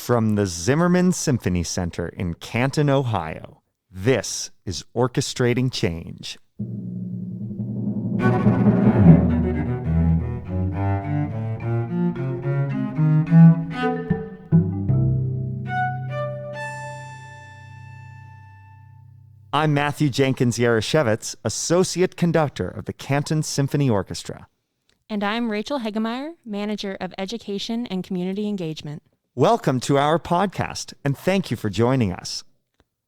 From the Zimmerman Symphony Center in Canton, Ohio, this is Orchestrating Change. I'm Matthew Jenkins Yarashevitz, Associate Conductor of the Canton Symphony Orchestra. And I'm Rachel Hegemeyer, Manager of Education and Community Engagement. Welcome to our podcast, and thank you for joining us.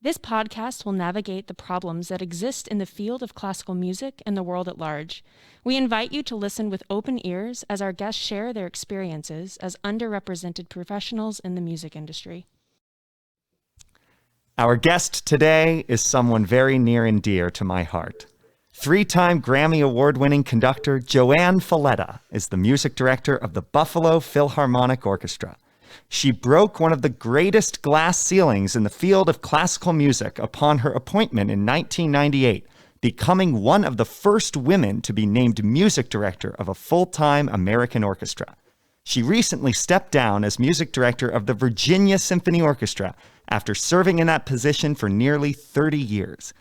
This podcast will navigate the problems that exist in the field of classical music and the world at large. We invite you to listen with open ears as our guests share their experiences as underrepresented professionals in the music industry. Our guest today is someone very near and dear to my heart. Three-time Grammy Award-winning conductor JoAnn Falletta is the music director of the Buffalo Philharmonic Orchestra. She broke one of the greatest glass ceilings in the field of classical music upon her appointment in 1998, becoming one of the first women to be named music director of a full-time American orchestra. She recently stepped down as music director of the Virginia Symphony Orchestra after serving in that position for nearly 30 years.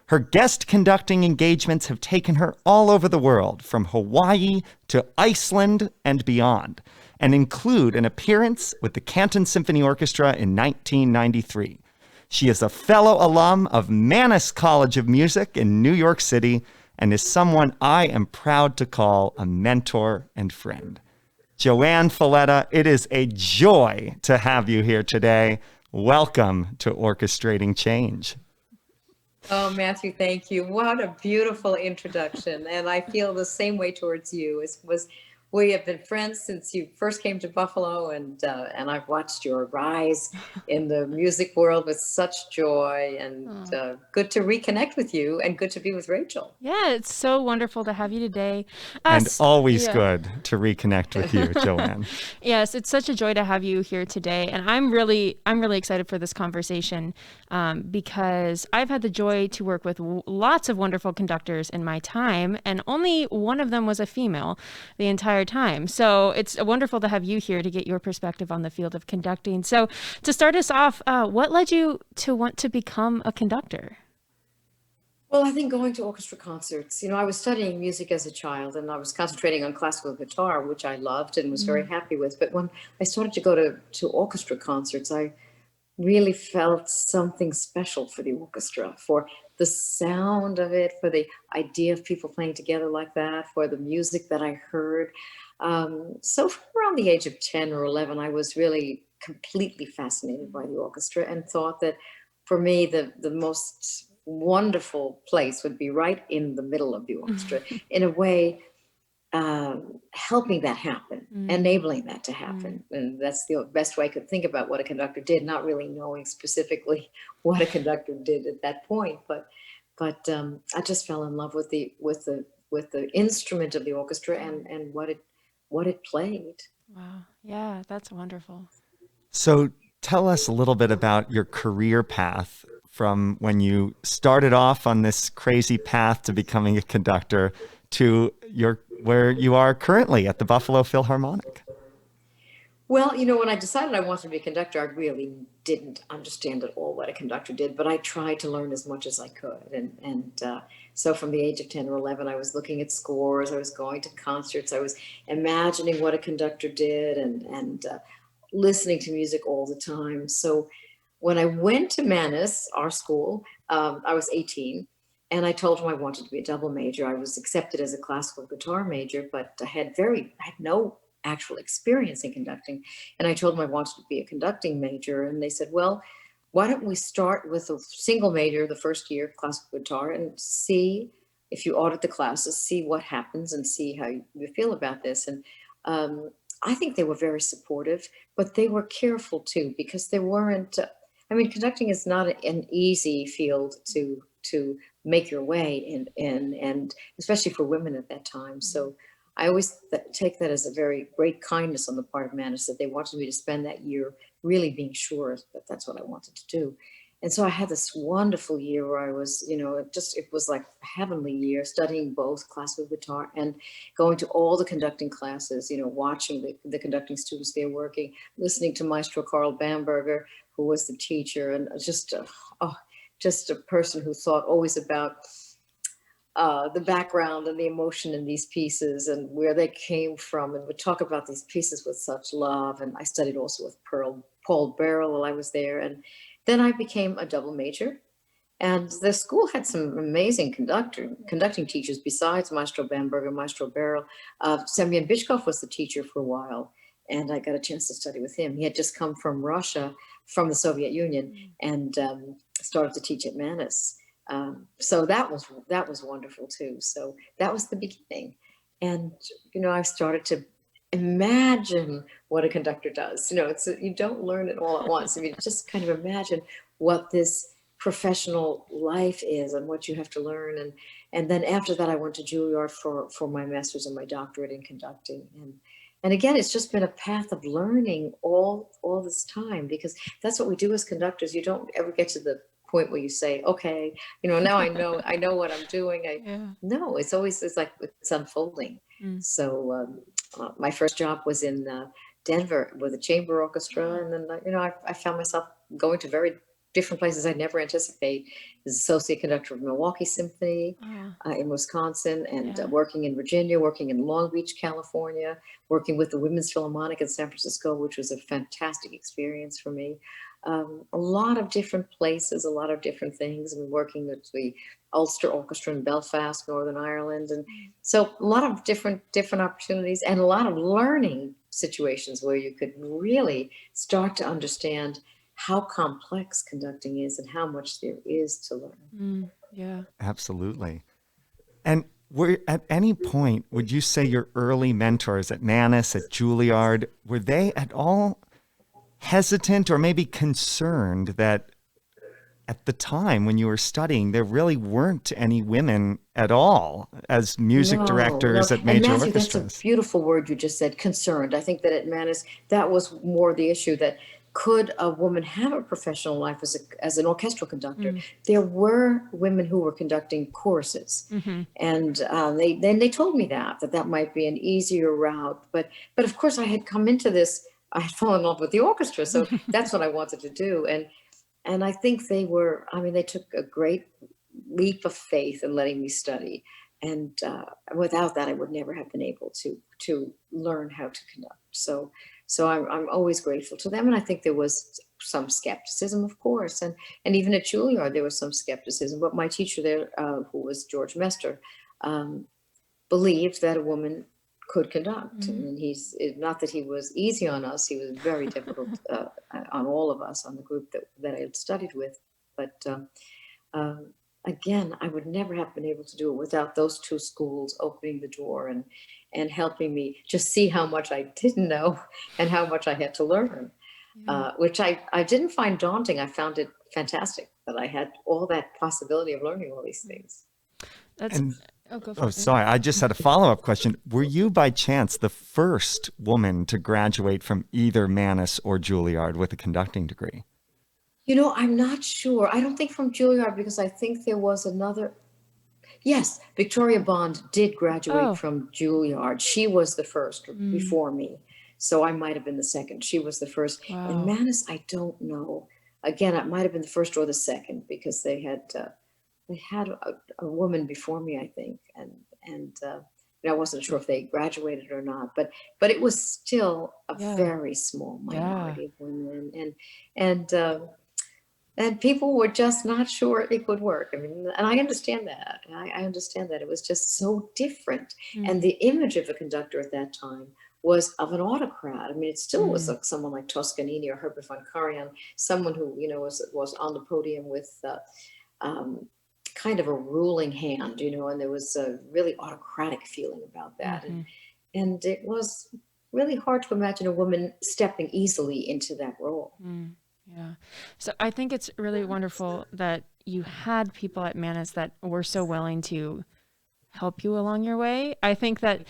Her guest conducting engagements have taken her all over the world, from Hawaii to Iceland and beyond, and include an appearance with the Canton Symphony Orchestra in 1993. She is a fellow alum of Mannes College of Music in New York City and is someone I am proud to call a mentor and friend. JoAnn Falletta, it is a joy to have you here today. Welcome to Orchestrating Change. Oh, Matthew, thank you. What a beautiful introduction. And I feel the same way towards you. We have been friends since you first came to Buffalo, and I've watched your rise in the music world with such joy, and good to reconnect with you and good to be with Rachel. Yeah, it's so wonderful to have you today. And always good to reconnect with you, JoAnn. Yes, it's such a joy to have you here today. And I'm really excited for this conversation because I've had the joy to work with lots of wonderful conductors in my time, and only one of them was a female the entire time. So it's wonderful to have you here to get your perspective on the field of conducting. So to start us off, what led you to want to become a conductor? Well, I think going to orchestra concerts, I was studying music as a child, and I was concentrating on classical guitar, which I loved and was very happy with. But when I started to go to orchestra concerts, I really felt something special for the orchestra, for the sound of it, for the idea of people playing together like that, for the music that I heard. So from around the age of 10 or 11, I was really completely fascinated by the orchestra and thought that for me, the most wonderful place would be right in the middle of the orchestra, in a way, helping that happen, enabling that to happen. And that's the best way I could think about what a conductor did, not really knowing specifically what a conductor did at that point. But I just fell in love with the instrument of the orchestra and what it played. Wow. Yeah, that's wonderful. So tell us a little bit about your career path from when you started off on this crazy path to becoming a conductor to where you are currently at the Buffalo Philharmonic. Well, when I decided I wanted to be a conductor, I really didn't understand at all what a conductor did, but I tried to learn as much as I could. So from the age of 10 or 11, I was looking at scores, I was going to concerts, I was imagining what a conductor did and listening to music all the time. So when I went to Mannes, our school, I was 18. And I told him I wanted to be a double major. I was accepted as a classical guitar major, but I had no actual experience in conducting. And I told them I wanted to be a conducting major. And they said, well, why don't we start with a single major the first year, classical guitar, and see if you audit the classes, see what happens and see how you feel about this. And I think they were very supportive, but they were careful too, because they weren't, conducting is not an easy field to make your way in, and especially for women at that time. So I always take that as a very great kindness on the part of Mannes, that they wanted me to spend that year really being sure that that's what I wanted to do. And so I had this wonderful year where I was, it was like a heavenly year, studying both classical guitar and going to all the conducting classes, watching the conducting students there working, listening to Maestro Carl Bamberger, who was the teacher, and just a person who thought always about the background and the emotion in these pieces and where they came from, and would talk about these pieces with such love. And I studied also with Paul Barrel while I was there. And then I became a double major. And the school had some amazing conducting teachers besides Maestro Bamberger, Maestro Barrel. Semyon Bychkov was the teacher for a while, and I got a chance to study with him. He had just come from Russia, from the Soviet Union, and started to teach at Mannes. So that was wonderful too. So that was the beginning. And, I started to imagine what a conductor does. You don't learn it all at once. I mean, just kind of imagine what this professional life is and what you have to learn. And then after that, I went to Juilliard for my master's and my doctorate in conducting. And again, it's just been a path of learning all this time, because that's what we do as conductors. You don't ever get to the point where you say, okay, now I know what I'm doing. No, it's like it's unfolding. So my first job was in Denver with a chamber orchestra, and then I found myself going to very different places I never anticipated. As associate conductor of Milwaukee Symphony in Wisconsin, and working in Virginia, working in Long Beach, California, working with the Women's Philharmonic in San Francisco, which was a fantastic experience for me. A lot of different places, a lot of different things. I mean, working with the Ulster Orchestra in Belfast, Northern Ireland. And so a lot of different opportunities, and a lot of learning situations where you could really start to understand how complex conducting is and how much there is to learn. Yeah. Absolutely. And at any point, would you say your early mentors at Mannes, at Juilliard, were they at all hesitant or maybe concerned that at the time when you were studying, there really weren't any women at all as music directors at major Matthew, orchestras? that's a beautiful word you just said, concerned. I think that at Mannes, that was more the issue, that could a woman have a professional life as an orchestral conductor? There were women who were conducting choruses, and they told me that might be an easier route. But of course, I had come into this. I had fallen in love with the orchestra, so that's what I wanted to do. And I think they took a great leap of faith in letting me study. And without that, I would never have been able to learn how to conduct. So I'm always grateful to them. And I think there was some skepticism, of course. And even at Juilliard, there was some skepticism. But my teacher there, who was George Mester, believed that a woman could conduct. And he's not that he was easy on us. He was very difficult on all of us, on the group that I had studied with. But again, I would never have been able to do it without those two schools opening the door and helping me just see how much I didn't know and how much I had to learn, which I didn't find daunting. I found it fantastic that I had all that possibility of learning all these things. Sorry, I just had a follow-up question. Were you by chance the first woman to graduate from either Mannes or Juilliard with a conducting degree? I'm not sure. I don't think from Juilliard, because I think there was another. Yes, Victoria Bond did graduate from Juilliard. She was the first before me. So I might have been the second. She was the first. Wow. And Mannes, I don't know. Again, it might have been the first or the second, because they had a woman before me, I think. And I wasn't sure if they graduated or not, but it was still a very small minority of women. And people were just not sure it would work. I mean, and I understand that. I understand that. It was just so different. And the image of a conductor at that time was of an autocrat. I mean, it still was like someone like Toscanini or Herbert von Karajan, someone who, was on the podium with kind of a ruling hand, and there was a really autocratic feeling about that. And it was really hard to imagine a woman stepping easily into that role. Yeah. So I think it's really wonderful that you had people at Mannes that were so willing to help you along your way. I think that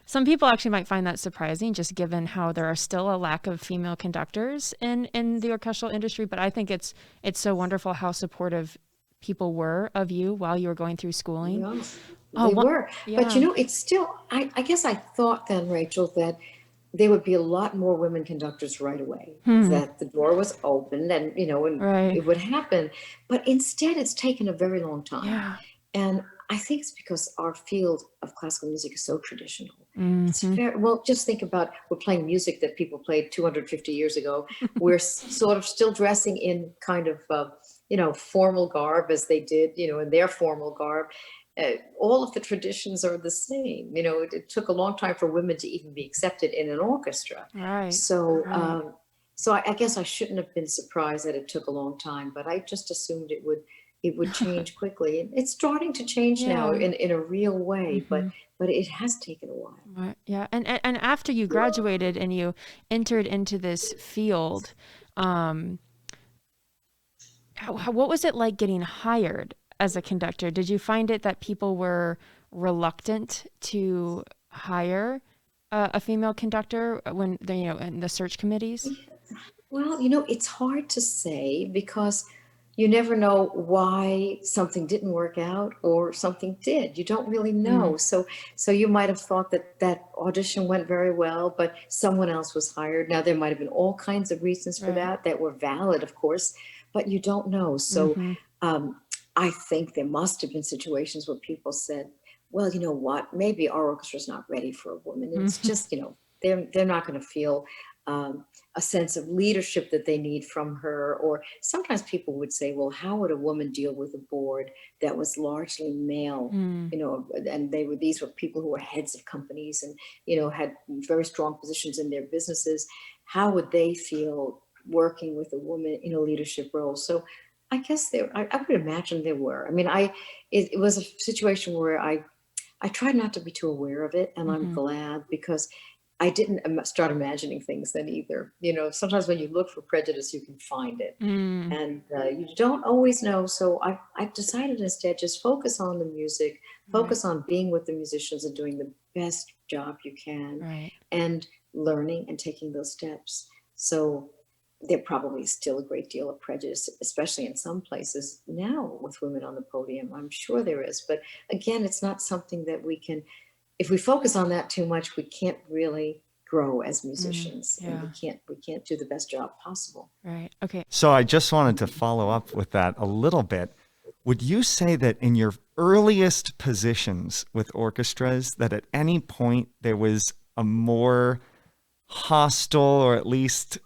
some people actually might find that surprising, just given how there are still a lack of female conductors in the orchestral industry. But I think it's so wonderful how supportive people were of you while you were going through schooling. Yes, they were. But yeah. it's still, I guess I thought then, Rachel, that there would be a lot more women conductors right away, that the door was open and, and Right. it would happen. But instead, it's taken a very long time. Yeah. And I think it's because our field of classical music is so traditional. It's very, well, just think about, we're playing music that people played 250 years ago. We're sort of still dressing in kind of, formal garb as they did, in their formal garb. All of the traditions are the same. It took a long time for women to even be accepted in an orchestra. Right. So, right. So I guess I shouldn't have been surprised that it took a long time, but I just assumed it would change quickly. And it's starting to change now in a real way, but it has taken a while. Right. Yeah. And after you graduated and you entered into this field, what was it like getting hired as a conductor? Did you find it that people were reluctant to hire a female conductor when they, in the search committees? Well, it's hard to say because you never know why something didn't work out or something did. You don't really know. So you might have thought that audition went very well, but someone else was hired. Now, there might have been all kinds of reasons for that were valid, of course, but you don't know. So I think there must have been situations where people said, well, you know what, maybe our orchestra's not ready for a woman. And it's just, they're not going to feel a sense of leadership that they need from her. Or sometimes people would say, well, how would a woman deal with a board that was largely male? And these were people who were heads of companies and, had very strong positions in their businesses. How would they feel working with a woman in a leadership role? So I guess I would imagine there were. I mean, it was a situation where I tried not to be too aware of it, and I'm glad, because I didn't start imagining things then either. Sometimes when you look for prejudice, you can find it, and you don't always know. So I decided instead, just focus on the music, focus on being with the musicians and doing the best job you can, and learning and taking those steps. So there probably is still a great deal of prejudice, especially in some places now with women on the podium. I'm sure there is. But again, it's not something that we can, if we focus on that too much, we can't really grow as musicians, and we can't do the best job possible. Right. Okay. So I just wanted to follow up with that a little bit. Would you say that in your earliest positions with orchestras, that at any point there was a more hostile or at least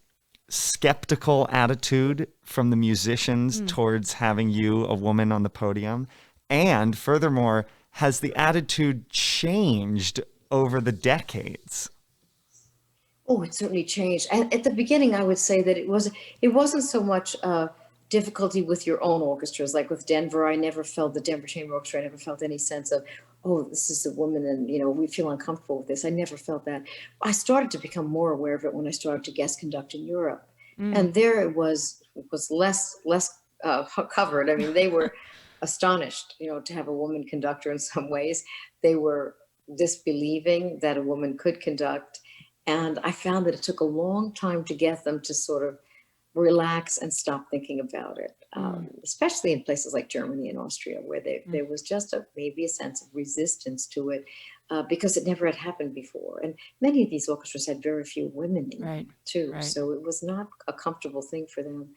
skeptical attitude from the musicians towards having you, a woman, on the podium? And furthermore, has the attitude changed over the decades? Oh, it certainly changed. And at the beginning, I would say that it wasn't so much difficulty with your own orchestras. Like with Denver, I never felt, the Denver Chamber Orchestra, I never felt any sense of, oh, this is a woman and, we feel uncomfortable with this. I never felt that. I started to become more aware of it when I started to guest conduct in Europe. And there it was less covered. I mean, they were astonished, to have a woman conductor in some ways. They were disbelieving that a woman could conduct. And I found that it took a long time to get them to sort of relax and stop thinking about it, especially in places like Germany and Austria, where there was just maybe a sense of resistance to it, because it never had happened before. And many of these orchestras had very few women in them too. So it was not a comfortable thing for them.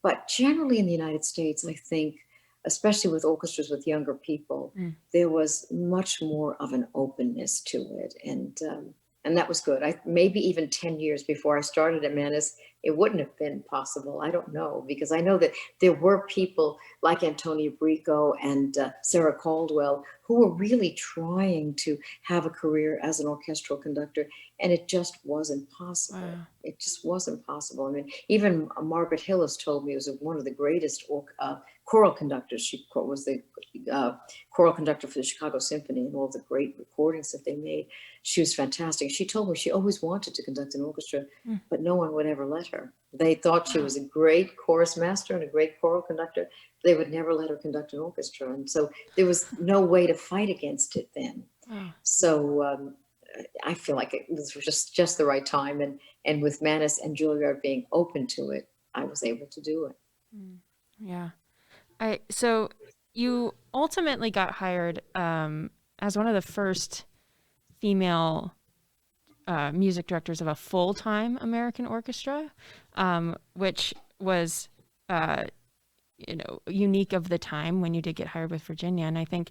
But generally in the United States, I think, especially with orchestras with younger people, there was much more of an openness to it. And that was good. Maybe even 10 years before I started at Mannes, it wouldn't have been possible. I don't know, because I know that there were people like Antonia Brico and Sarah Caldwell who were really trying to have a career as an orchestral conductor, and it just wasn't possible. Wow. It just wasn't possible. I mean, even Margaret Hill has told me, it was one of the greatest choral conductors. She was the choral conductor for the Chicago Symphony and all the great recordings that they made. She was fantastic. She told me she always wanted to conduct an orchestra, but no one would ever let her. They thought she was a great chorus master and a great choral conductor. They would never let her conduct an orchestra. And so there was no way to fight against it then. Oh. So I feel like it was just the right time. And with Manus and Juilliard being open to it, I was able to do it. Yeah. So you ultimately got hired as one of the first female music directors of a full-time American orchestra, which was, unique of the time when you did get hired with Virginia. And I think,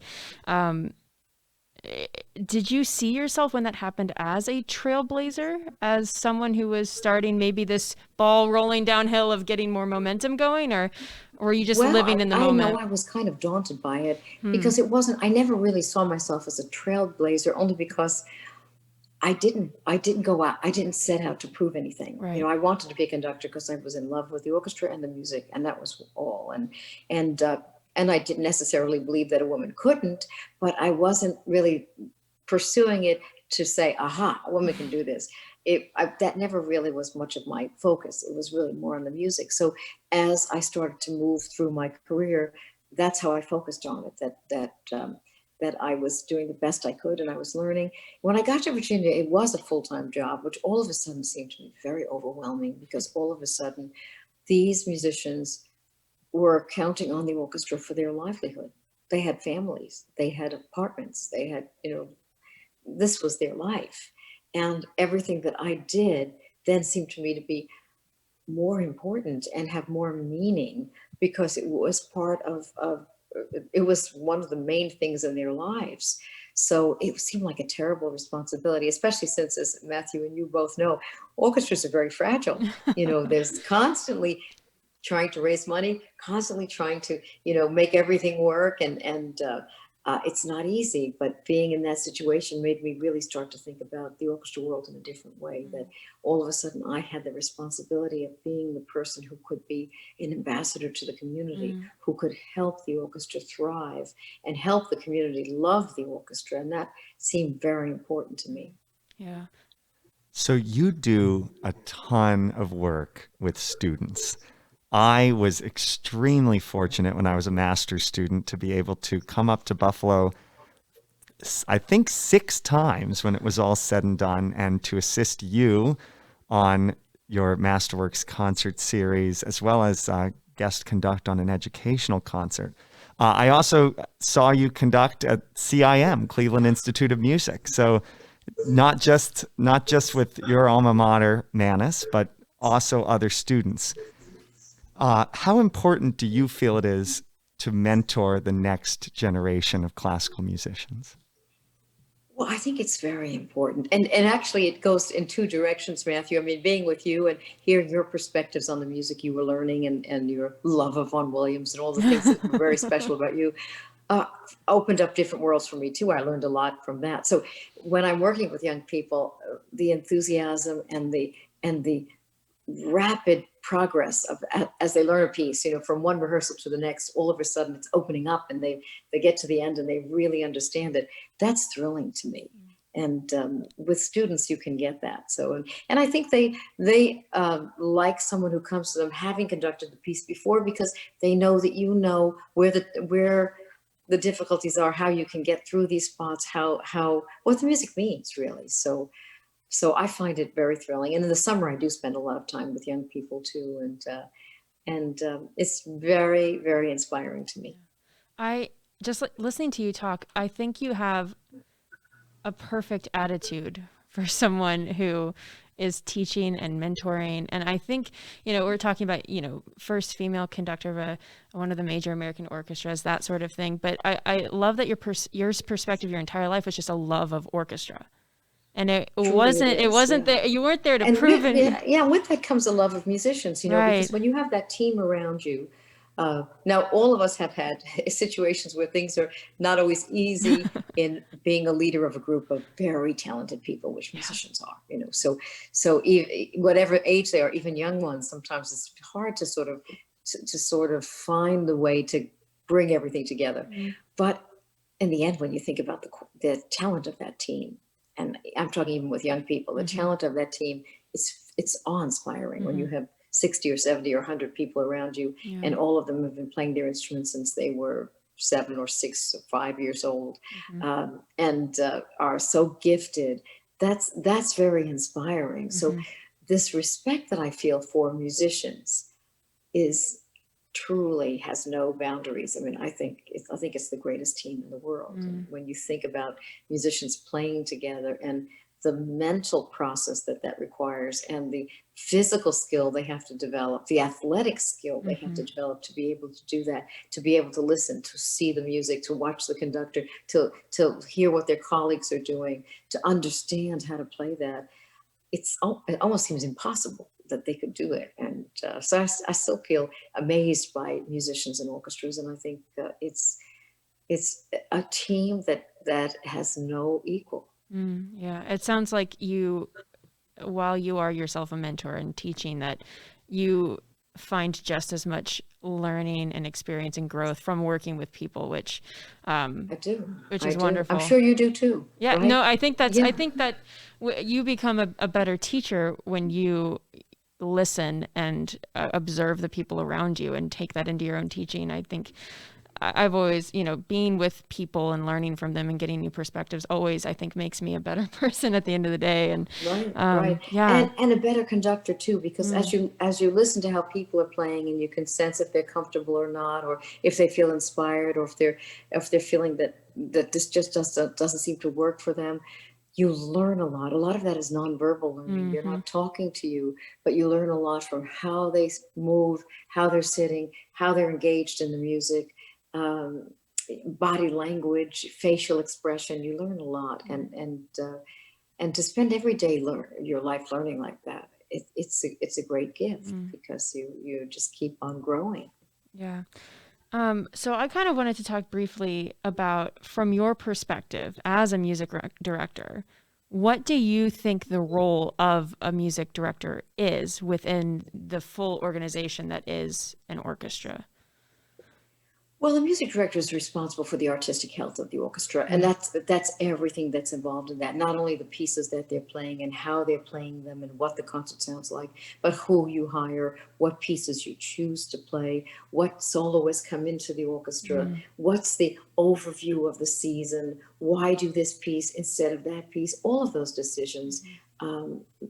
did you see yourself when that happened as a trailblazer, as someone who was starting maybe this ball rolling downhill of getting more momentum going, or were you just living in the moment? I know I was kind of daunted by it because I never really saw myself as a trailblazer, only because I didn't go out. I didn't set out to prove anything. Right. I wanted to be a conductor because I was in love with the orchestra and the music, and that was all. And I didn't necessarily believe that a woman couldn't, but I wasn't really pursuing it to say, aha, a woman can do this. That never really was much of my focus. It was really more on the music. So as I started to move through my career, that's how I focused on it, that I was doing the best I could and I was learning. When I got to Virginia, it was a full-time job, which all of a sudden seemed to be very overwhelming, because all of a sudden these musicians were counting on the orchestra for their livelihood. They had families, they had apartments, they had, this was their life. And everything that I did then seemed to me to be more important and have more meaning, because it was part of it was one of the main things in their lives. So it seemed like a terrible responsibility, especially since, as Matthew and you both know, orchestras are very fragile. There's constantly trying to raise money, constantly trying to, make everything work. And it's not easy, but being in that situation made me really start to think about the orchestra world in a different way, that all of a sudden I had the responsibility of being the person who could be an ambassador to the community, who could help the orchestra thrive and help the community love the orchestra. And that seemed very important to me. Yeah. So you do a ton of work with students. I was extremely fortunate when I was a master's student to be able to come up to Buffalo, I think 6 times when it was all said and done, and to assist you on your Masterworks concert series, as well as guest conduct on an educational concert. I also saw you conduct at CIM, Cleveland Institute of Music. So not just with your alma mater, Manus, but also other students. How important do you feel it is to mentor the next generation of classical musicians? Well, I think it's very important. And actually it goes in 2 directions, Matthew. I mean, being with you and hearing your perspectives on the music you were learning, and your love of Vaughan Williams and all the things that were very special about you, opened up different worlds for me too. I learned a lot from that. So when I'm working with young people, the enthusiasm and the rapid progress of as they learn a piece, from one rehearsal to the next, all of a sudden it's opening up and they get to the end and they really understand it. That's thrilling to me. And with students, you can get that. So, and I think they like someone who comes to them having conducted the piece before, because they know that where the difficulties are, how you can get through these spots, what the music means, really. So I find it very thrilling. And in the summer, I do spend a lot of time with young people too. And it's very, very inspiring to me. I just listening to you talk, I think you have a perfect attitude for someone who is teaching and mentoring. And I think, we're talking about, first female conductor of one of the major American orchestras, that sort of thing. But I love that your perspective your entire life was just a love of orchesra. And it wasn't there. You weren't there to prove it. With that comes a love of musicians, right. Because when you have that team around you, now all of us have had situations where things are not always easy in being a leader of a group of very talented people, which musicians are, So whatever age they are, even young ones, sometimes it's hard to sort of find the way to bring everything together. Mm-hmm. But in the end, when you think about the talent of that team, and I'm talking even with young people, the talent of that team is it's awe-inspiring when you Mm-hmm. have 60 or 70 or 100 people around you, Yeah. and all of them have been playing their instruments since they were 7 or 6 or 5 years old, Mm-hmm. and are so gifted. That's very inspiring. So Mm-hmm. this respect that I feel for musicians is truly has no boundaries. I mean, I think it's the greatest team in the world. And when you think about musicians playing together and the mental process that that requires, and the physical skill they have to develop, the athletic skill they have Mm-hmm. to develop to be able to do that, to be able to listen, to see the music, to watch the conductor, to hear what their colleagues are doing, to understand how to play that, it almost seems impossible that they could do it. And so I still feel amazed by musicians and orchestras, and I think it's a team that has no equal. Yeah, it sounds like you, while you are yourself a mentor and teaching, that you find just as much learning and experience and growth from working with people, which I do. I is do. I'm wonderful. sure you do too, Yeah, right? no, I think Yeah. that you become a better teacher when you listen and observe the people around you and take that into your own teaching. I think I've always, being with people and learning from them and getting new perspectives always, I think, makes me a better person at the end of the day. And Right. yeah. And a better conductor too, because Mm. as you listen to how people are playing, and you can sense if they're comfortable or not, or if they feel inspired, or if they're feeling that this just doesn't seem to work for them, you learn a lot. A lot of that is nonverbal learning. They're Mm-hmm. not talking to you, but you learn a lot from how they move, how they're sitting, how they're engaged in the music, um, body language, facial expression. You learn a lot, and to spend every day your life learning like that, it's a great gift, because you just keep on growing. Yeah. So I kind of wanted to talk briefly about, from your perspective as a music director, what do you think the role of a music director is within the full organization that is an orchestra? Well, the music director is responsible for the artistic health of the orchestra, and that's everything that's involved in that. Not only the pieces that they're playing and how they're playing them and what the concert sounds like, but who you hire, what pieces you choose to play, what soloists come into the orchestra, what's the overview of the season, why do this piece instead of that piece. All of those decisions,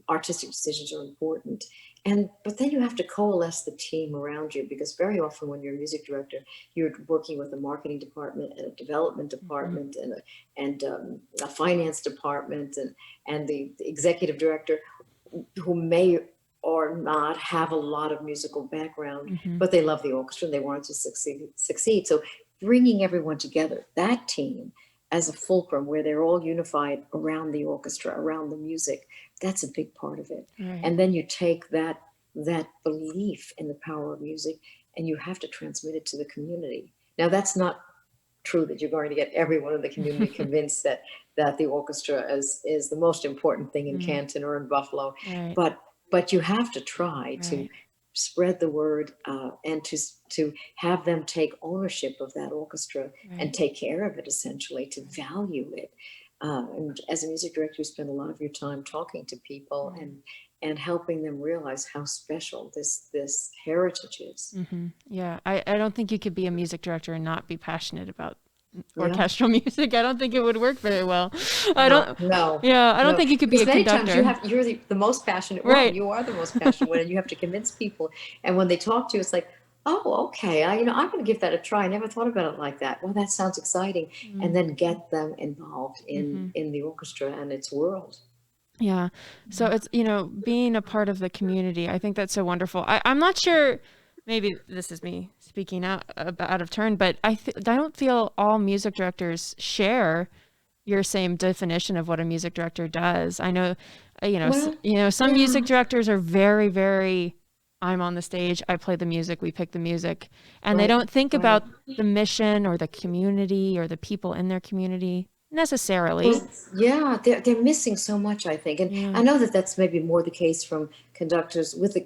artistic decisions, are important. But then you have to coalesce the team around you, because very often when you're a music director, you're working with a marketing department and a development department and a finance department and the executive director, who may or not have a lot of musical background, but they love the orchestra and they want it to succeed. So bringing everyone together, that team, as a fulcrum where they're all unified around the orchestra, around the music, that's a big part of it. Right. And then you take that belief in the power of music and you have to transmit it to the community. Now, that's not true that you're going to get everyone in the community convinced that the orchestra is the most important thing in Canton or in Buffalo, Right. but you have to try to Right. spread the word, and to have them take ownership of that orchestra and take care of it, essentially, to value it. And as a music director, you spend a lot of your time talking to people and helping them realize how special this heritage is. Yeah, I don't think you could be a music director and not be passionate about Yeah. orchestral music. I don't think it would work very well. No. Yeah, I don't think you could be a Because many conductor. times you're the most passionate one. Right. You are the most passionate one, and you have to convince people. And when they talk to you, it's like, oh, okay, I'm going to give that a try. I never thought about it like that. Well, that sounds exciting. And then get them involved in the orchestra and its world. Yeah. So it's, being a part of the community. I think that's so wonderful. I'm not sure, maybe this is me speaking out of turn, but I don't feel all music directors share your same definition of what a music director does. I know, some music directors are very, very, I'm on the stage, I play the music, we pick the music, and they don't think about the mission or the community or the people in their community necessarily. Well, yeah, they're missing so much, I think, and I know that that's maybe more the case from conductors with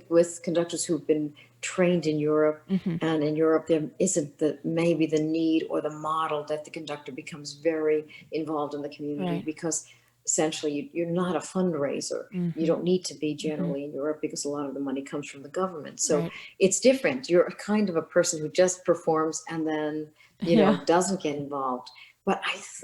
conductors who've been trained in Europe, and in Europe there isn't maybe the need or the model that the conductor becomes very involved in the community, because essentially you're not a fundraiser. You don't need to be generally in Europe because a lot of the money comes from the government. So Right. it's different. You're a kind of a person who just performs and then, Yeah. doesn't get involved. But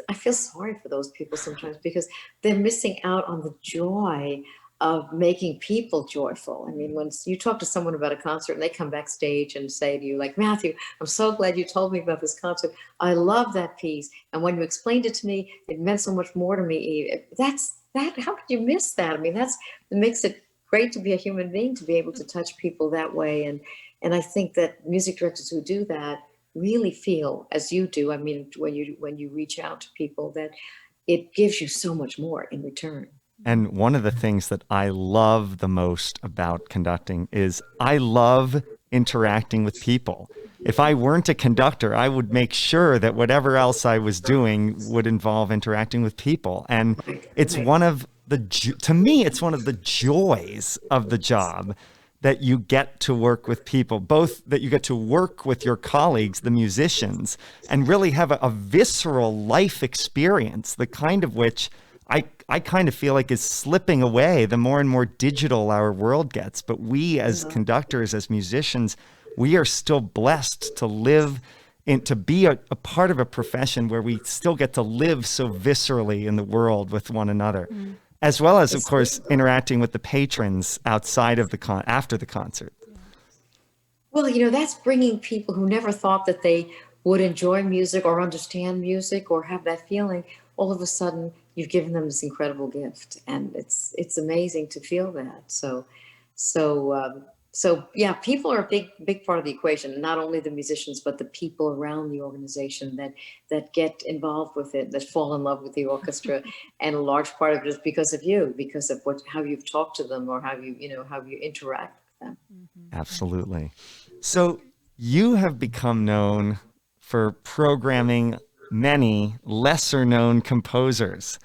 I feel sorry for those people sometimes because they're missing out on the joy of making people joyful. I mean, when you talk to someone about a concert and they come backstage and say to you, like, Matthew, I'm so glad you told me about this concert. I love that piece. And when you explained it to me, it meant so much more to me. How could you miss that? I mean, it makes it great to be a human being, to be able to touch people that way. And I think that music directors who do that really feel, as you do, I mean, when you reach out to people, that it gives you so much more in return. And one of the things that I love the most about conducting is I love interacting with people. If I weren't a conductor, I would make sure that whatever else I was doing would involve interacting with people. And it's one of to me, it's one of the joys of the job that you get to work with people, both that you get to work with your colleagues, the musicians, and really have a visceral life experience, the kind of which I kind of feel like is slipping away the more and more digital our world gets. But we as conductors, as musicians, we are still blessed to live in, to be a part of a profession where we still get to live so viscerally in the world with one another, as well as, of course, interacting with the patrons outside of after the concert. Well, that's bringing people who never thought that they would enjoy music or understand music or have that feeling. All of a sudden, you've given them this incredible gift, and it's amazing to feel that. So yeah, people are a big part of the equation. Not only the musicians, but the people around the organization that get involved with it, that fall in love with the orchestra, and a large part of it is because of you, because of how you've talked to them or how you interact with them. Absolutely. So you have become known for programming many lesser known composers.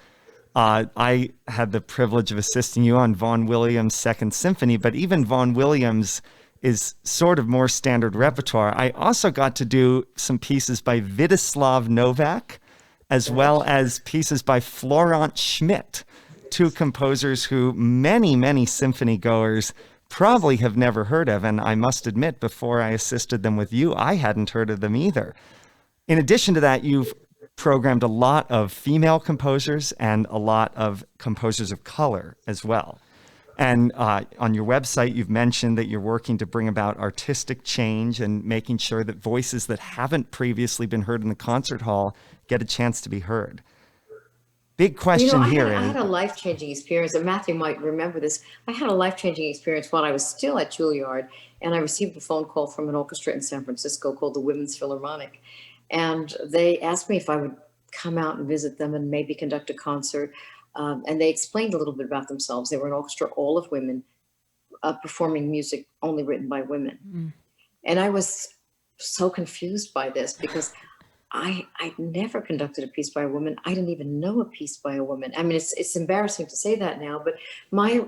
I had the privilege of assisting you on Vaughan Williams' Second Symphony, but even Vaughan Williams is sort of more standard repertoire. I also got to do some pieces by Vítislav Novak, as well as pieces by Florent Schmidt, two composers who many symphony goers probably have never heard of. And I must admit, before I assisted them with you, I hadn't heard of them either. In addition to that, you've programmed a lot of female composers and a lot of composers of color as well. And on your website, you've mentioned that you're working to bring about artistic change and making sure that voices that haven't previously been heard in the concert hall get a chance to be heard. Big question here. I had a life-changing experience, and Matthew might remember this. I had a life-changing experience when I was still at Juilliard, and I received a phone call from an orchestra in San Francisco called the Women's Philharmonic. And they asked me if I would come out and visit them and maybe conduct a concert. And they explained a little bit about themselves. They were an orchestra, all of women, performing music only written by women. And I was so confused by this because I'd never conducted a piece by a woman. I didn't even know a piece by a woman. I mean, it's embarrassing to say that now, but my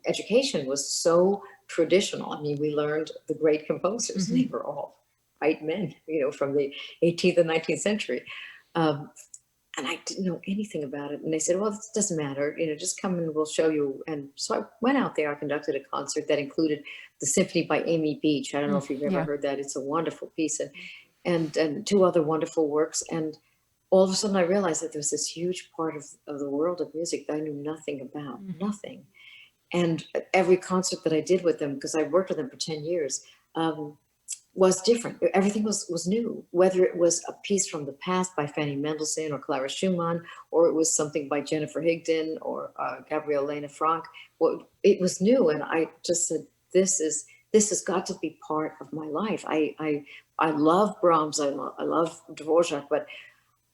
education was so traditional. I mean, we learned the great composers. They were all white men, from the 18th and 19th century. And I didn't know anything about it. And they said, well, this doesn't matter, just come and we'll show you. And so I went out there, I conducted a concert that included the symphony by Amy Beach. I don't know if you've ever heard that. It's a wonderful piece, and two other wonderful works. And all of a sudden I realized that there was this huge part of the world of music that I knew nothing about, nothing. And every concert that I did with them, because I worked with them for 10 years, was different. Everything was new, whether it was a piece from the past by Fanny Mendelssohn or Clara Schumann, or it was something by Jennifer Higdon or Gabrielle Lena Frank. Well, it was new, and I just said, this has got to be part of my life. I love Brahms, I love Dvorak, but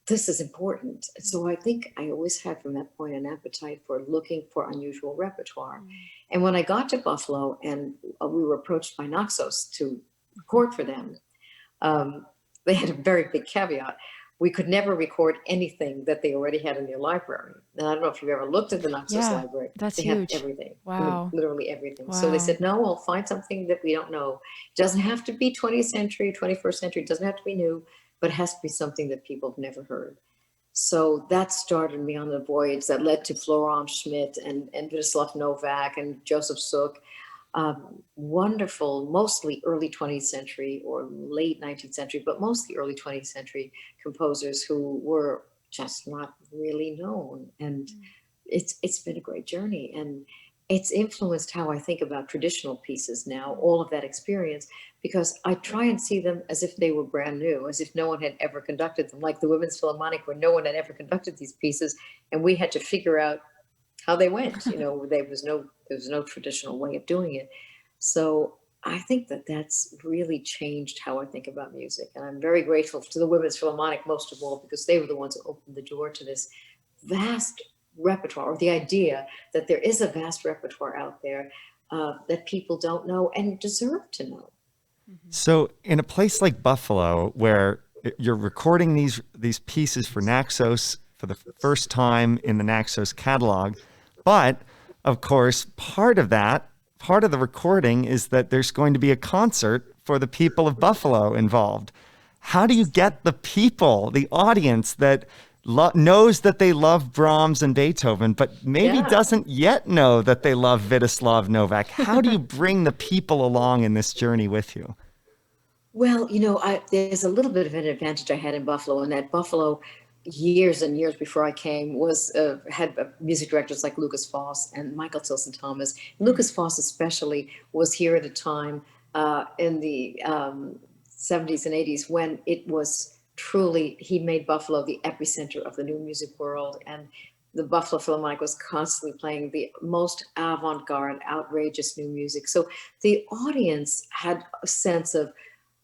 this is important. So I think I always had from that point an appetite for looking for unusual repertoire. And when I got to Buffalo and we were approached by Naxos to record for them, they had a very big caveat. We could never record anything that they already had in their library. And I don't know if you've ever looked at the Naxos library. That's they huge. Have everything. Wow. I mean, literally everything. Wow. So they said, no, we'll find something that we don't know. It doesn't have to be 20th century, 21st century. It doesn't have to be new, but it has to be something that people have never heard. So that started me on the voyage that led to Florent Schmidt and Vladislav Novak and Joseph Suk. Wonderful, mostly early 20th century or late 19th century, but mostly early 20th century composers who were just not really known. And it's been a great journey. And it's influenced how I think about traditional pieces now, all of that experience, because I try and see them as if they were brand new, as if no one had ever conducted them, like the Women's Philharmonic, where no one had ever conducted these pieces. And we had to figure out how they went. There was no traditional way of doing it. So I think that that's really changed how I think about music. And I'm very grateful to the Women's Philharmonic, most of all, because they were the ones who opened the door to this vast repertoire, or the idea that there is a vast repertoire out there that people don't know and deserve to know. So in a place like Buffalo, where you're recording these pieces for Naxos for the first time in the Naxos catalog, but of course, part of the recording is that there's going to be a concert for the people of Buffalo involved. How do you get the people, the audience that knows that they love Brahms and Beethoven, but maybe doesn't yet know that they love Vladislav Novak? How do you bring the people along in this journey with you? Well, there's a little bit of an advantage I had in Buffalo, and that Buffalo, years and years before I came, had music directors like Lucas Foss and Michael Tilson Thomas. Lucas Foss especially was here at a time in the 70s and 80s when it was truly, he made Buffalo the epicenter of the new music world. And the Buffalo Philharmonic was constantly playing the most avant-garde, outrageous new music. So the audience had a sense of,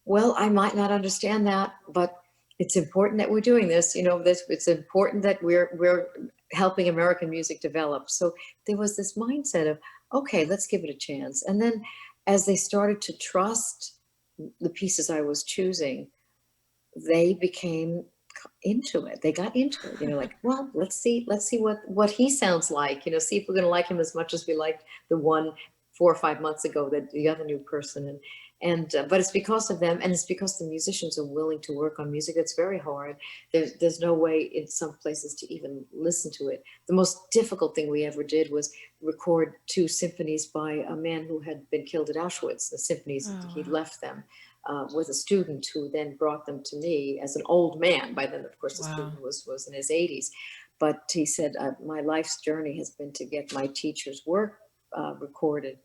well, I might not understand that, but it's important that we're doing this. It's important that we're helping American music develop. So there was this mindset of, okay, let's give it a chance. And then as they started to trust the pieces I was choosing, they became into it. They got into it, like, well, let's see what he sounds like, see if we're going to like him as much as we liked the one 4 or 5 months ago, that the other new person. But it's because of them, and it's because the musicians are willing to work on music. It's very hard. There's no way in some places to even listen to it. The most difficult thing we ever did was record 2 symphonies by a man who had been killed at Auschwitz. The symphonies, he left them with a student who then brought them to me as an old man. By then, of course, the student was in his 80s. But he said, my life's journey has been to get my teacher's work recorded.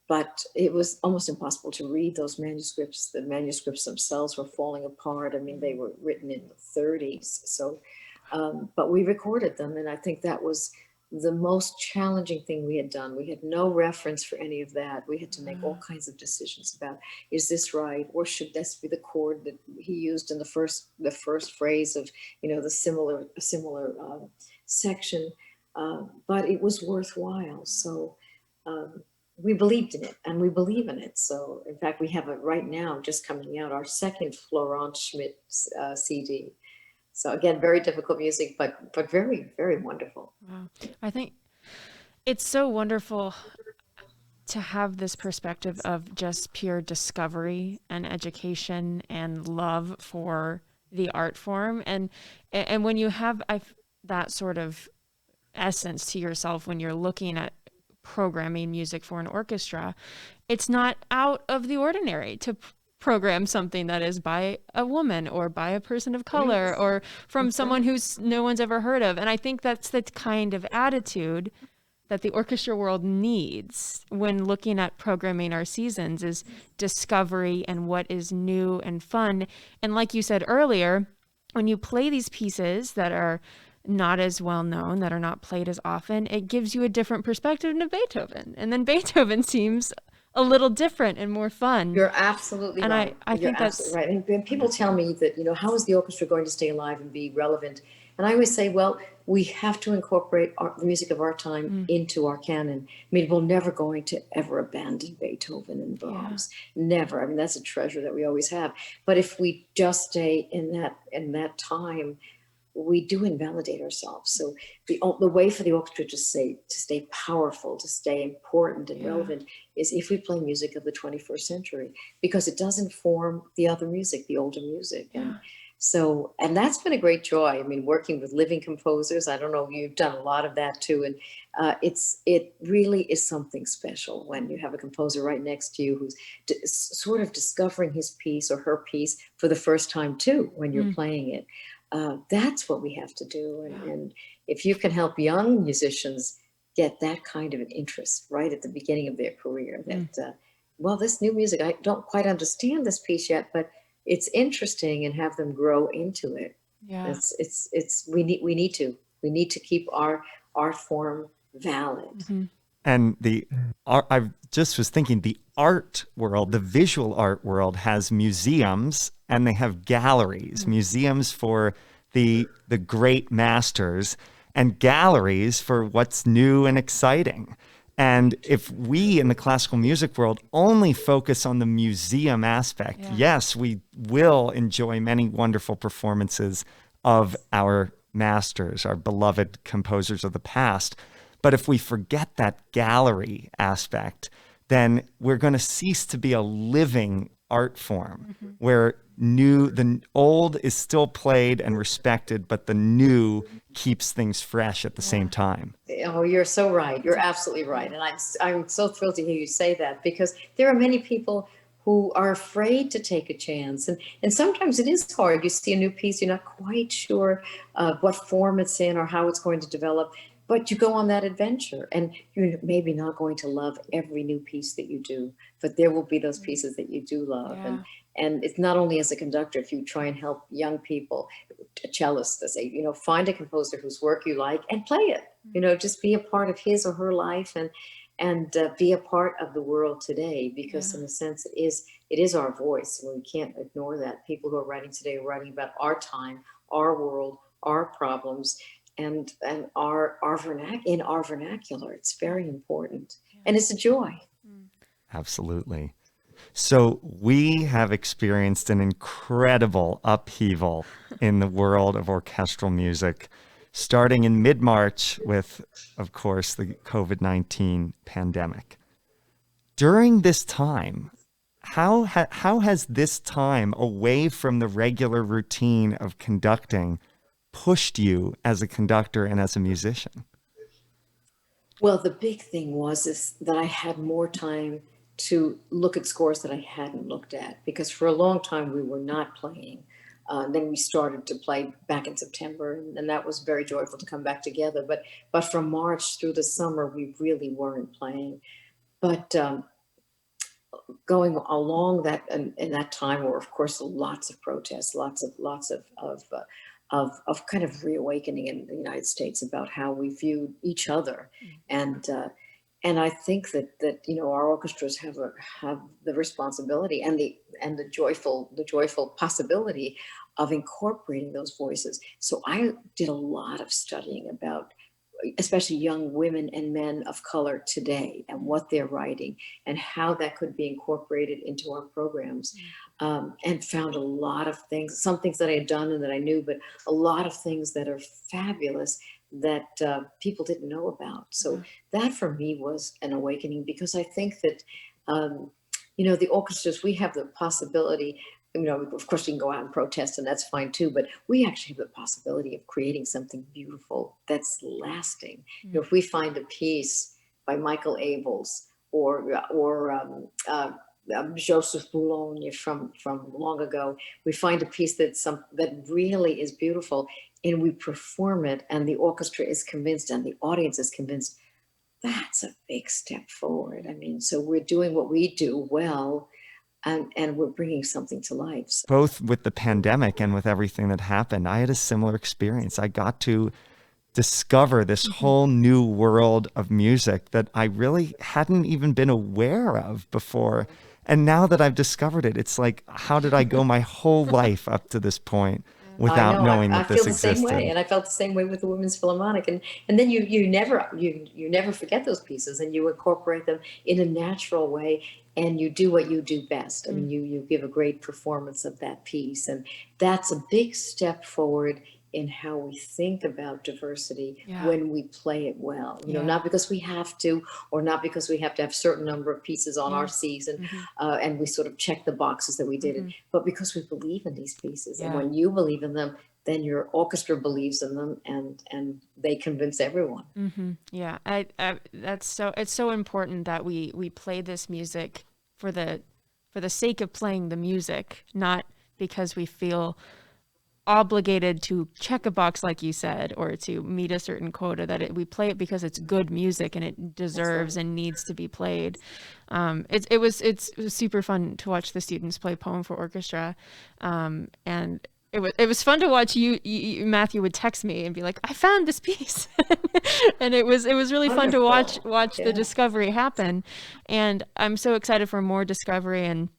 But it was almost impossible to read those manuscripts. The manuscripts themselves were falling apart. I mean, they were written in the 30s. So, but we recorded them. And I think that was the most challenging thing we had done. We had no reference for any of that. We had to make all kinds of decisions about, is this right? Or should this be the chord that he used in the first phrase of, the similar section? But it was worthwhile. So, we believed in it, and we believe in it. So in fact, we have it right now just coming out, our second Florent Schmidt CD. So again, very difficult music, but very, very wonderful. Wow. I think it's so wonderful to have this perspective of just pure discovery and education and love for the art form. And when you have that sort of essence to yourself when you're looking at programming music for an orchestra, it's not out of the ordinary to program something that is by a woman or by a person of color or from someone who's no one's ever heard of. And I think that's the kind of attitude that the orchestra world needs when looking at programming our seasons, is discovery and what is new and fun. And like you said earlier, when you play these pieces that are not as well known, that are not played as often, it gives you a different perspective to Beethoven. And then Beethoven seems a little different and more fun. You're absolutely right. I think that's right. And people tell me that, how is the orchestra going to stay alive and be relevant? And I always say, well, we have to incorporate the music of our time into our canon. I mean, we're never going to ever abandon Beethoven and Brahms. Never. I mean, that's a treasure that we always have. But if we just stay in that time, we do invalidate ourselves. So the way for the orchestra to stay powerful, to stay important and relevant, is if we play music of the 21st century, because it does inform the other music, the older music. And So, and that's been a great joy. I mean, working with living composers, I don't know, you've done a lot of that too. And it really is something special when you have a composer right next to you who's sort of discovering his piece or her piece for the first time too, when you're playing it. That's what we have to do. And if you can help young musicians get that kind of an interest right at the beginning of their career, that, well, this new music, I don't quite understand this piece yet, but it's interesting, and have them grow into it. Yeah. We need to keep our form valid. And I just was thinking, the art world, the visual art world, has museums and they have galleries, museums for the great masters and galleries for what's new and exciting. And if we in the classical music world only focus on the museum aspect, yes, we will enjoy many wonderful performances of our masters, our beloved composers of the past. But if we forget that gallery aspect, then we're going to cease to be a living art form where the old is still played and respected, but the new keeps things fresh at the same time. Oh, you're so right. You're absolutely right. And I'm so thrilled to hear you say that, because there are many people who are afraid to take a chance. And sometimes it is hard. You see a new piece, you're not quite sure what form it's in or how it's going to develop, but you go on that adventure, and you're maybe not going to love every new piece that you do, but there will be those pieces that you do love. And it's not only as a conductor, if you try and help young people, cellists, to say, find a composer whose work you like and play it, just be a part of his or her life, and be a part of the world today, because in a sense it is our voice, and we can't ignore that. People who are writing today are writing about our time, our world, our problems, and our vernacular. It's very important, and it's a joy. Absolutely. So we have experienced an incredible upheaval in the world of orchestral music, starting in mid-March with, of course, the COVID-19 pandemic. During this time, how has this time away from the regular routine of conducting pushed you as a conductor and as a musician? Well, the big thing is that I had more time to look at scores that I hadn't looked at, because for a long time we were not playing. Then we started to play back in September, and that was very joyful to come back together. But from March through the summer, we really weren't playing. But going along that, in that time, were of course lots of protests, lots of kind of reawakening in the United States about how we viewed each other, and I think that our orchestras have the responsibility and the joyful possibility of incorporating those voices. So I did a lot of studying about especially young women and men of color today, and what they're writing and how that could be incorporated into our programs. And found a lot of things, some things that I had done and that I knew, but a lot of things that are fabulous that people didn't know about. So that for me was an awakening, because I think that, the orchestras, we have the possibility, of course we can go out and protest, and that's fine too, but we actually have the possibility of creating something beautiful that's lasting. If we find a piece by Michael Abels or Joseph Boulogne from long ago, we find a piece that really is beautiful, and we perform it, and the orchestra is convinced and the audience is convinced, that's a big step forward. I mean, so we're doing what we do well, and we're bringing something to life. So. Both with the pandemic and with everything that happened, I had a similar experience. I got to discover this whole new world of music that I really hadn't even been aware of before. And now that I've discovered it, it's like, how did I go my whole life up to this point without knowing that this existed? I feel the same way, and I felt the same way with the Women's Philharmonic. And then you never forget those pieces, and you incorporate them in a natural way, and you do what you do best. I mean, you give a great performance of that piece, and that's a big step forward in how we think about diversity Yeah. when we play it well. You know, Yeah. not because we have to, or not because we have to have a certain number of pieces on Yeah. our season, Mm-hmm. and we sort of check the boxes that we did it, but because we believe in these pieces. Yeah. And when you believe in them, then your orchestra believes in them, and they convince everyone. Yeah, that's so, it's so important that we play this music for the sake of playing the music, not because we feel obligated to check a box, like you said, or to meet a certain quota. We play it because it's good music and it deserves and needs to be played. It was super fun to watch the students play Poem for Orchestra, and it was fun to watch you Matthew would text me and be like, I found this piece. And it was really fun to watch the discovery happen. And I'm so excited for more discovery. And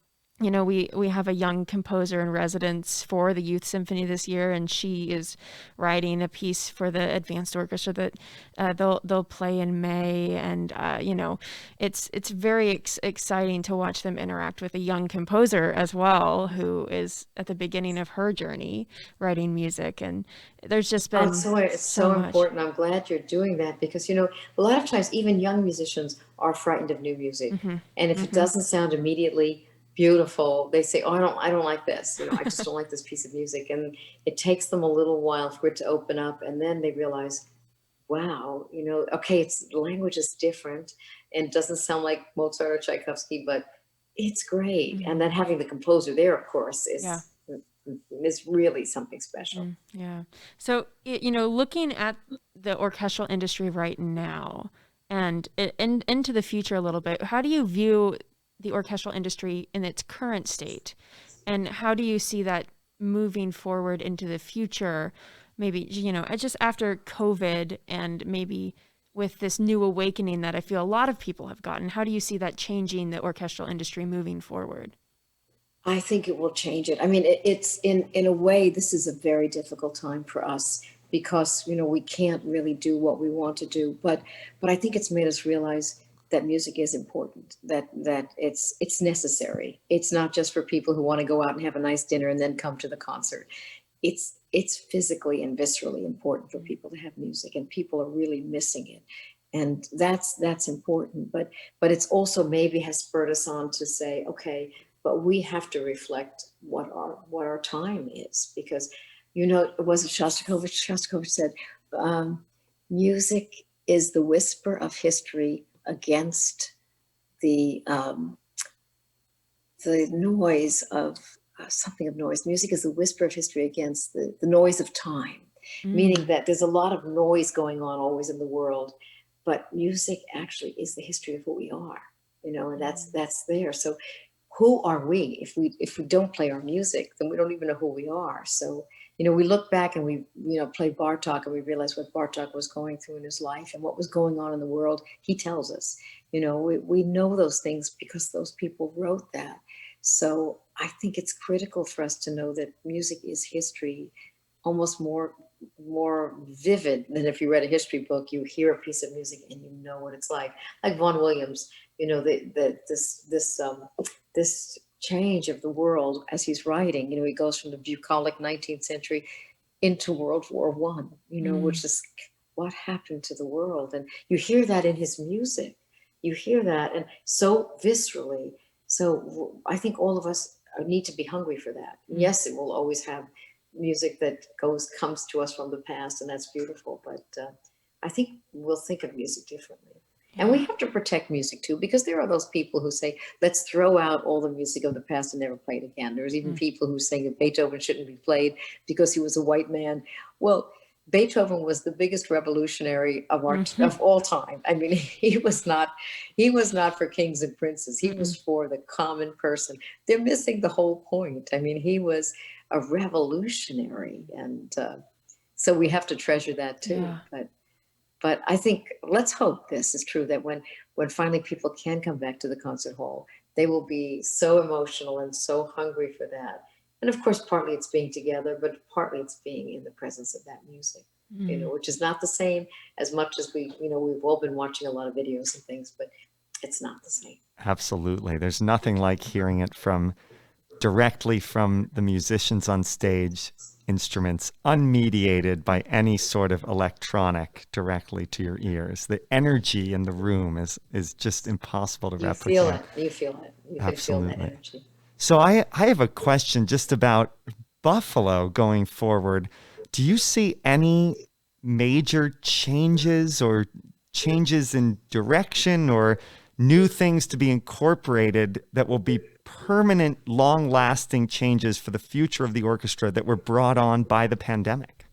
you know, we have a young composer in residence for the Youth Symphony this year, and she is writing a piece for the advanced orchestra that they'll play in May. And you know, it's very exciting to watch them interact with a young composer as well, who is at the beginning of her journey writing music. And there's just been it's so important. I'm glad you're doing that, because you know, a lot of times even young musicians are frightened of new music, and if it doesn't sound immediately beautiful, they say, oh, I don't like this, you know, I just don't like this piece of music. And it takes them a little while for it to open up, and then they realize, wow, you know, okay, the language is different and it doesn't sound like Mozart or Tchaikovsky, but it's great. And then having the composer there, of course, is really something special. Yeah. So, you know, looking at the orchestral industry right now and into the future a little bit, how do you view the orchestral industry in its current state, and how do you see that moving forward into the future, maybe, you know, just after COVID, and maybe with this new awakening that I feel a lot of people have gotten? How do you see that changing the orchestral industry moving forward? I think it will change it. I mean, it's in a way, this is a very difficult time for us, because, you know, we can't really do what we want to do, but I think it's made us realize that music is important, that it's necessary. It's not just for people who want to go out and have a nice dinner and then come to the concert. It's physically and viscerally important for people to have music, and people are really missing it. And that's important, but it's also maybe has spurred us on to say, okay, but we have to reflect what our time is, because, you know, it wasn't Shostakovich said, music is the whisper of history against the noise of something of noise. Music is the whisper of history against the noise of time, meaning that there's a lot of noise going on always in the world, but music actually is the history of who we are, you know, and that's there. So who are we? If we don't play our music, then we don't even know who we are. So, you know, we look back and we, you know, play Bartok, and we realize what Bartok was going through in his life and what was going on in the world. He tells us, you know, we know those things because those people wrote that. So I think it's critical for us to know that music is history, almost more vivid than if you read a history book. You hear a piece of music and you know what it's like Vaughan Williams, you know, this change of the world as he's writing. You know, he goes from the bucolic 19th century into World War I, you know, which is what happened to the world. And you hear that in his music. You hear that, and so viscerally. So I think all of us need to be hungry for that. Yes, it will always have music that comes to us from the past, and that's beautiful. But I think we'll think of music differently. And we have to protect music too, because there are those people who say, let's throw out all the music of the past and never play it again. There's even people who say that Beethoven shouldn't be played because he was a white man. Well, Beethoven was the biggest revolutionary of all time. I mean, he was not for kings and princes. He was for the common person. They're missing the whole point. I mean, he was a revolutionary, and so we have to treasure that too. Yeah. But I think, let's hope this is true, that when finally people can come back to the concert hall, they will be so emotional and so hungry for that. And of course, partly it's being together, but partly it's being in the presence of that music, you know, which is not the same as much as we've all been watching a lot of videos and things, but it's not the same. Absolutely. There's nothing like hearing it directly from the musicians on stage instruments unmediated by any sort of electronic directly to your ears. The energy in the room is just impossible to replicate. Feel it. You feel it. You can feel that Absolutely. energy. So I have a question just about Buffalo going forward. Do you see any major changes or changes in direction or new things to be incorporated that will be permanent, long-lasting changes for the future of the orchestra that were brought on by the pandemic?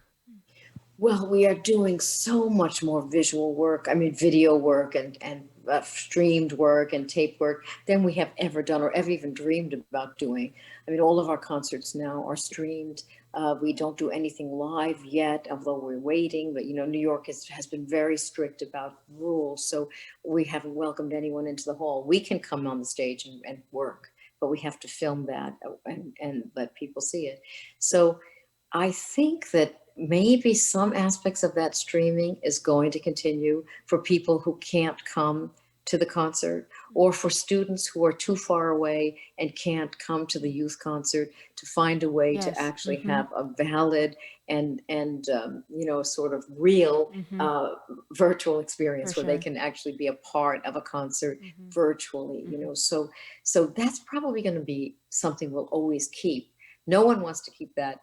Well, we are doing so much more visual work. I mean, video work and streamed work and tape work than we have ever done or ever even dreamed about doing. I mean, all of our concerts now are streamed. We don't do anything live yet, although we're waiting. But, New York has been very strict about rules. So we haven't welcomed anyone into the hall. We can come on the stage and work, but we have to film that and let people see it. So I think that maybe some aspects of that streaming is going to continue for people who can't come to the concert, or for students who are too far away and can't come to the youth concert, to find a way to actually have a valid and sort of real virtual experience where they can actually be a part of a concert virtually. So that's probably going to be something we'll always keep. No one wants to keep that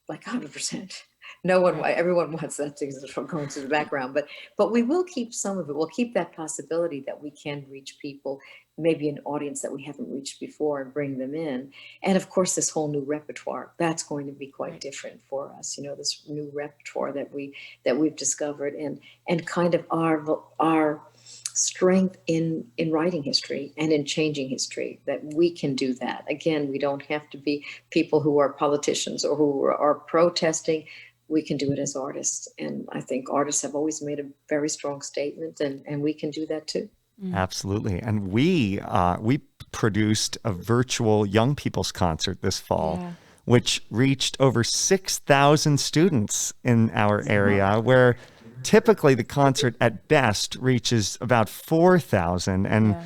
like 100%. Everyone wants that to from going to the background, but we will keep some of it. We'll keep that possibility that we can reach people, maybe an audience that we haven't reached before, and bring them in. And of course, this whole new repertoire, that's going to be quite different for us. This new repertoire that we've discovered, and kind of our strength in writing history and in changing history, that we can do that. Again, we don't have to be people who are politicians or who are protesting. We can do it as artists. And I think artists have always made a very strong statement, and we can do that too. Absolutely. And we produced a virtual young people's concert this fall, which reached over 6,000 students in our area, where typically the concert at best reaches about 4,000, and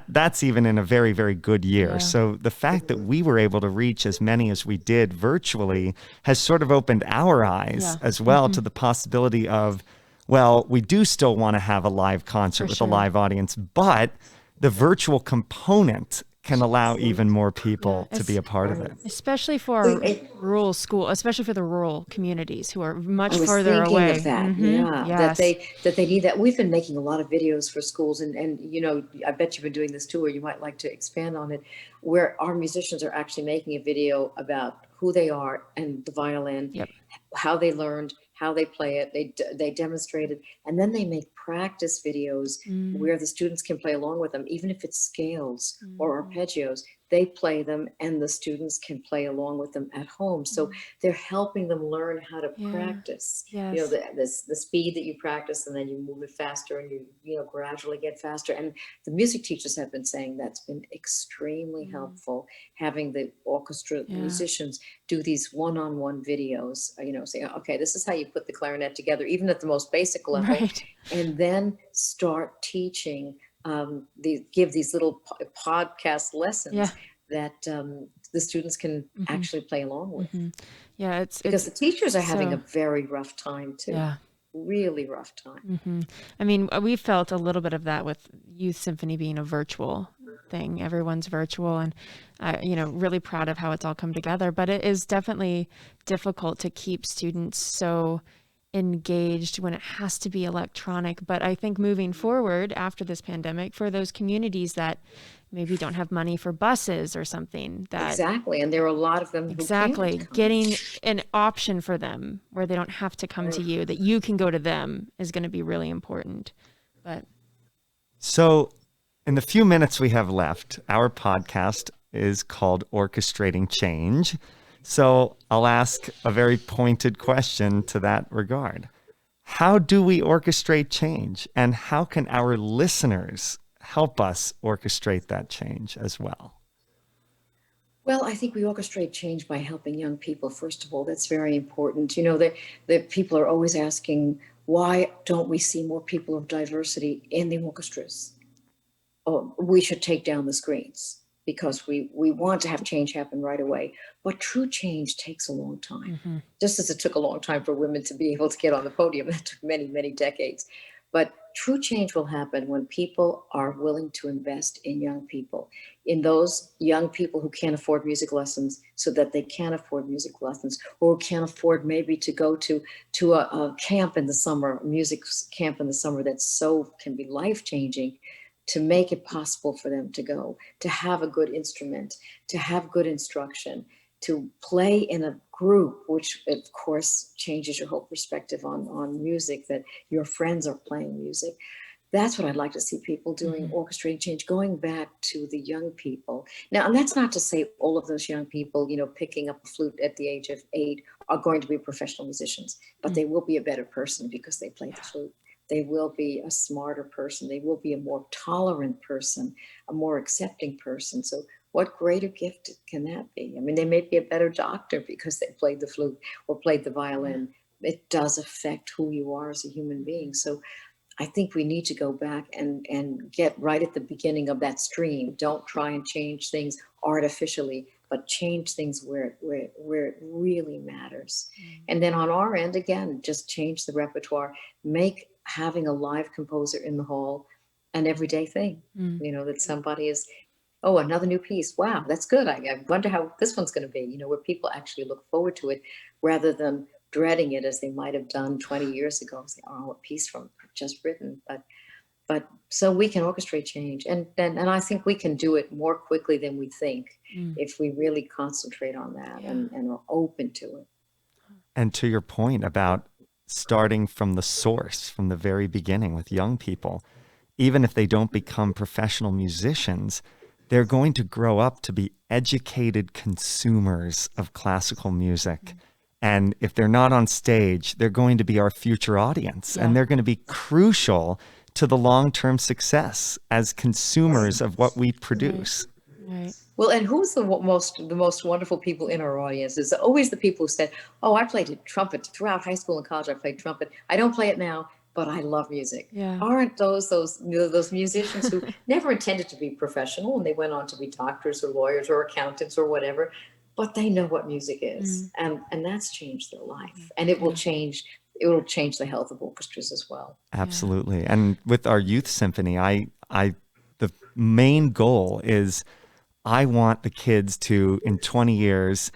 that's even in a very, very good year. So the fact that we were able to reach as many as we did virtually has sort of opened our eyes as well to the possibility of, well, we do still want to have a live concert with a live audience, but the virtual component can allow even more people to be a part of it. Especially for rural school, especially for the rural communities who are much further away. Of that, that they need that. We've been making a lot of videos for schools, and I bet you've been doing this too, or you might like to expand on it, where our musicians are actually making a video about who they are and the violin, how they learned, how they play it, they demonstrate it, and then they make practice videos where the students can play along with them, even if it's scales or arpeggios. They play them, and the students can play along with them at home. So they're helping them learn how to practice. The speed that you practice, and then you move it faster, and you gradually get faster. And the music teachers have been saying that's been extremely helpful, having the orchestra musicians do these one-on-one videos, saying, okay, this is how you put the clarinet together, even at the most basic level, and then start teaching. Give these little podcast lessons that the students can actually play along with. Because the teachers are having a very rough time too. Really rough time. I mean, we felt a little bit of that with Youth Symphony being a virtual thing. Everyone's virtual, and really proud of how it's all come together. But it is definitely difficult to keep students so engaged when it has to be electronic. But I think moving forward after this pandemic, for those communities that maybe don't have money for buses or something, and there are a lot of them who getting an option for them where they don't have to come to you, that you can go to them, is going to be really important. But so in the few minutes we have left, our podcast is called Orchestrating Change. So I'll ask a very pointed question to that regard. How do we orchestrate change, and how can our listeners help us orchestrate that change as well? Well, I think we orchestrate change by helping young people, first of all. That's very important. The people are always asking, why don't we see more people of diversity in the orchestras? Oh, we should take down the screens. because we want to have change happen right away. But true change takes a long time. Just as it took a long time for women to be able to get on the podium, that took many, many decades. But true change will happen when people are willing to invest in young people, in those young people who can't afford music lessons so that they can afford music lessons, or can't afford maybe to go to a camp in the summer, a music camp in the summer that can be life-changing, to make it possible for them to go, to have a good instrument, to have good instruction, to play in a group, which of course changes your whole perspective on music, that your friends are playing music. That's what I'd like to see people doing, orchestrating change, going back to the young people. Now, and that's not to say all of those young people, picking up a flute at the age of 8 are going to be professional musicians, but they will be a better person because they played the flute. They will be a smarter person. They will be a more tolerant person, a more accepting person. So what greater gift can that be? I mean, they may be a better doctor because they played the flute or played the violin. It does affect who you are as a human being. So I think we need to go back and get right at the beginning of that stream. Don't try and change things artificially, but change things where it really matters. And then on our end, again, just change the repertoire, make having a live composer in the hall an everyday thing, that somebody is, oh, another new piece. Wow, that's good. I wonder how this one's going to be, where people actually look forward to it rather than dreading it as they might have done 20 years ago. Say, oh, a piece from just written. But so we can orchestrate change. And I think we can do it more quickly than we think if we really concentrate on that and are open to it. And to your point about starting from the source, from the very beginning with young people, even if they don't become professional musicians, they're going to grow up to be educated consumers of classical music. And if they're not on stage, they're going to be our future audience, and they're going to be crucial to the long-term success as consumers of what we produce. Right. Well, and who's the most wonderful people in our audience? It's always the people who said, oh, I played trumpet throughout high school and college. I played trumpet. I don't play it now, but I love music. Yeah. Aren't those musicians who never intended to be professional, and they went on to be doctors or lawyers or accountants or whatever, but they know what music is, and that's changed their life, and it will change. It will change the health of orchestras as well. Absolutely. And with our youth symphony, the main goal is I want the kids to, in 20 years,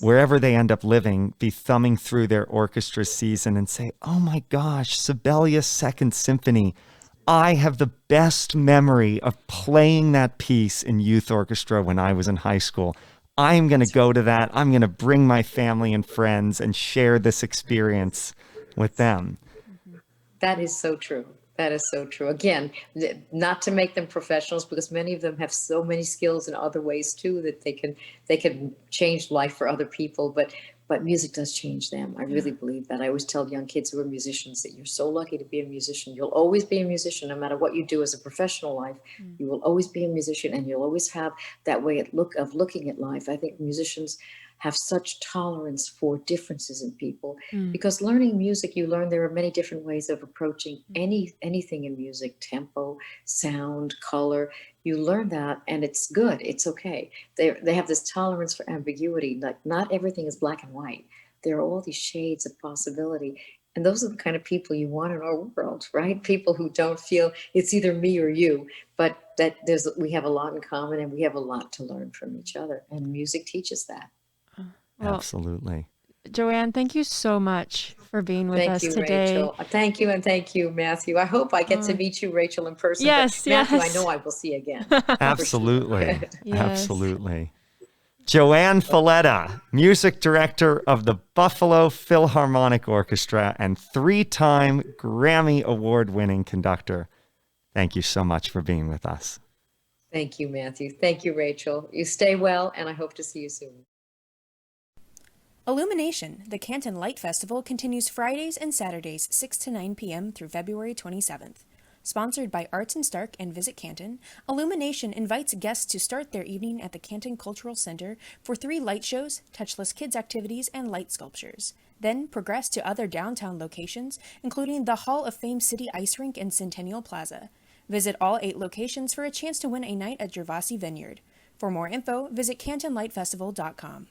wherever they end up living, be thumbing through their orchestra season and say, oh my gosh, Sibelius Second Symphony. I have the best memory of playing that piece in youth orchestra when I was in high school. I'm going to go to that. I'm going to bring my family and friends and share this experience with them. That is so true. That is so true. Again, not to make them professionals, because many of them have so many skills in other ways too that they can change life for other people. But music does change them. I really believe that. I always tell young kids who are musicians that you're so lucky to be a musician. You'll always be a musician, no matter what you do as a professional life. You will always be a musician, and you'll always have that way of looking at life. I think musicians have such tolerance for differences in people, because learning music, you learn there are many different ways of approaching anything in music: tempo, sound, color. You learn that, and it's good. It's okay. They have this tolerance for ambiguity. Like, not everything is black and white. There are all these shades of possibility. And those are the kind of people you want in our world, right? People who don't feel it's either me or you, but that we have a lot in common, and we have a lot to learn from each other. And music teaches that. Well, Absolutely. JoAnn, thank you so much for being with us today. Rachel. Thank you, and thank you, Matthew. I hope I get to meet you, Rachel, in person. Yes, but Matthew, yes. I know I will see again. Absolutely. Yes. Absolutely. JoAnn Falletta, music director of the Buffalo Philharmonic Orchestra and 3-time Grammy award-winning conductor. Thank you so much for being with us. Thank you, Matthew. Thank you, Rachel. You stay well, and I hope to see you soon. Illumination, the Canton Light Festival, continues Fridays and Saturdays, 6 to 9 p.m. through February 27th. Sponsored by Arts and Stark and Visit Canton, Illumination invites guests to start their evening at the Canton Cultural Center for 3 light shows, touchless kids activities, and light sculptures. Then progress to other downtown locations, including the Hall of Fame City Ice Rink and Centennial Plaza. Visit all 8 locations for a chance to win a night at Gervasi Vineyard. For more info, visit CantonLightFestival.com.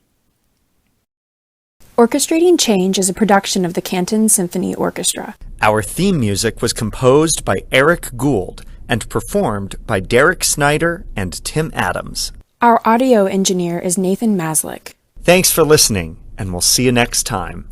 Orchestrating Change is a production of the Canton Symphony Orchestra. Our theme music was composed by Eric Gould and performed by Derek Snyder and Tim Adams. Our audio engineer is Nathan Maslick. Thanks for listening, and we'll see you next time.